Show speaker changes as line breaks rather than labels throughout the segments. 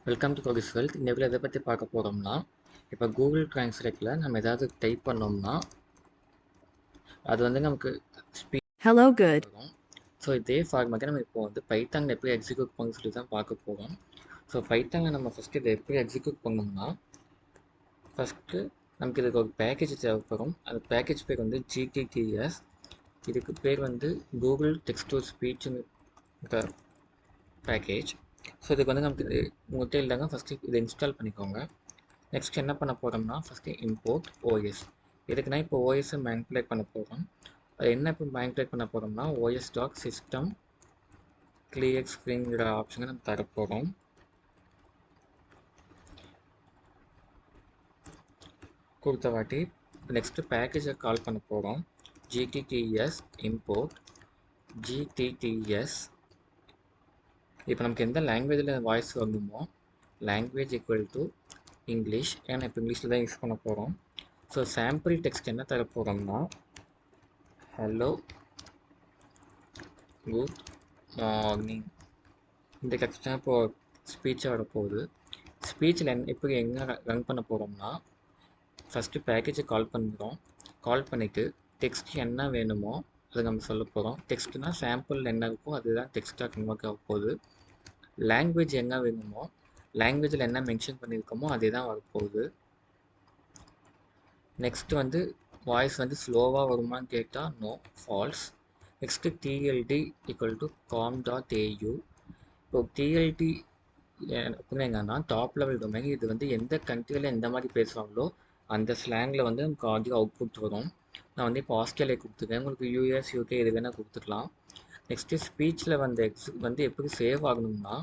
Welcome to கோகிஸ் wealth. இந்த video எதை பற்றி பார்க்க போகிறோம்னா, இப்போ கூகுள் ட்ரான்ஸ்லேட்டில் நம்ம ஏதாவது டைப் பண்ணோம்னா அது வந்து நமக்கு ஸ்பீட்
Hello, good.
வரும். ஸோ இதே ஃபார்மேட்டை நம்ம இப்போ வந்து பைத்தானில் எப்படி எக்ஸிக்யூட் பண்ண சொல்லி தான் பார்க்க போகிறோம். ஸோ பைத்தானில் நம்ம ஃபஸ்ட்டு இதை எப்படி எக்ஸிக்யூட் பண்ணோம்னா, ஃபஸ்ட்டு நமக்கு இதுக்கு ஒரு பேக்கேஜ் தேவைப்படும். அந்த பேக்கேஜ் பேர் வந்து GTTS. இதுக்கு பேர் வந்து கூகுள் டெக்ஸ்ட் டு ஸ்பீச்சுன்னு பேக்கேஜ். ஸோ இதுக்கு வந்து நமக்கு இது உங்கள்கிட்ட இல்லைங்க, ஃபஸ்ட்டு இதை இன்ஸ்டால் பண்ணிக்கோங்க. நெக்ஸ்ட் என்ன பண்ண போகிறோம்னா, ஃபஸ்ட்டு இம்போர்ட் ஓஎஸ். இதுக்குன்னா இப்போ ஓஎஸை மேனிப்புலேட் பண்ண போகிறோம். அது என்ன இப்போ மேனிப்புலேட் பண்ண போகிறோம்னா, ஓஎஸ் டாட் சிஸ்டம் கிளியர் ஸ்க்ரீன்ங்கிற ஆப்ஷனை நம்ம தர போகிறோம். கொடுத்த வாட்டி நெக்ஸ்ட்டு பேக்கேஜை கால் பண்ண போகிறோம். GTTS import GTTS. இப்போ நமக்கு எந்த லாங்குவேஜில் வாய்ஸ் வரணுமோ லாங்குவேஜ் ஈக்குவல் டு இங்கிலீஷ். ஏன்னா இப்போ இங்கிலீஷில் தான் யூஸ் பண்ண போகிறோம். ஸோ சாம்பிள் டெக்ஸ்ட் என்ன தர போகிறோம்னா, ஹலோ குட் மார்னிங். இந்த டெக்ஸ்ட் தான் இப்போது ஸ்பீச்சாக வரப்போகுது. ஸ்பீச்சில் எப்படி எங்கே ரன் பண்ண போகிறோம்னா, ஃபஸ்ட்டு பேக்கேஜை கால் பண்ணுறோம். கால் பண்ணிவிட்டு டெக்ஸ்ட் என்ன வேணுமோ அதை நம்ம சொல்ல போகிறோம். டெக்ஸ்ட்னால் சாம்பிள் என்ன இருக்கோ அதுதான் டெக்ஸ்ட்டாக கன்வெர்ட் ஆக போகுது. லாங்குவேஜ் என்ன வேணுமோ லாங்குவேஜில் என்ன மென்ஷன் பண்ணியிருக்கோமோ அதே தான் வரப்போகுது. நெக்ஸ்ட்டு வந்து வாய்ஸ் வந்து ஸ்லோவாக வருமானு கேட்டால் no, false. Next TLD equal to com.au. இப்போ TLD அப்படின்னு என்னன்னா டாப் லெவல் டொமைன். இது வந்து எந்த கண்ட்ரியில் எந்த மாதிரி பேசுவாங்களோ அந்த ஸ்லாங்கில் வந்து நமக்கு ஆடியோ அவுட்புட் வரும். நான் வந்து இப்போ ஆஸ்திரேலியா கொடுத்துருக்கேன், உங்களுக்கு US UK இது வேணால் கொடுத்துக்கலாம். நெக்ஸ்ட்டு ஸ்பீச்சில் வந்து எப்படி சேவ் ஆகணும்னா,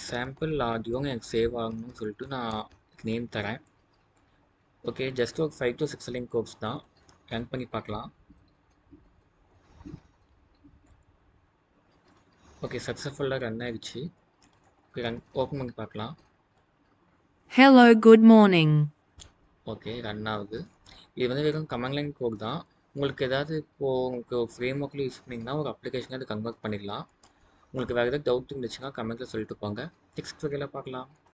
சாம்பிள் ஆடியோங்க எனக்கு சேவ் ஆகணும்னு சொல்லிட்டு நான் நேம் தரேன். ஓகே, ஜஸ்ட் ஒரு 5 to 6 லைன் கோட்ஸ் தான். ரன் பண்ணி பார்க்கலாம். ஓகே, சக்ஸஸ்ஃபுல்லாக ரன் ஆகிடுச்சு. ரன் ஓப்பன் பண்ணி பார்க்கலாம்.
Hello, good morning.
Okay, run ஆகுது. இது வந்து வெறும் கமாண்ட் லைன் கோட் தான். உங்களுக்கு ஏதாவது இப்போது உங்களுக்கு ஃப்ரேம் ஒர்க்கில் யூஸ் பண்ணிங்கன்னா ஒரு அப்ளிகேஷனை அது கன்வெர்ட் பண்ணிடலாம். உங்களுக்கு வேறு ஏதாவது டவுட் இருந்துச்சுன்னா கமெண்ட்டில் சொல்லிட்டு போங்க. நெக்ஸ்ட் வகையில் பார்க்கலாம்.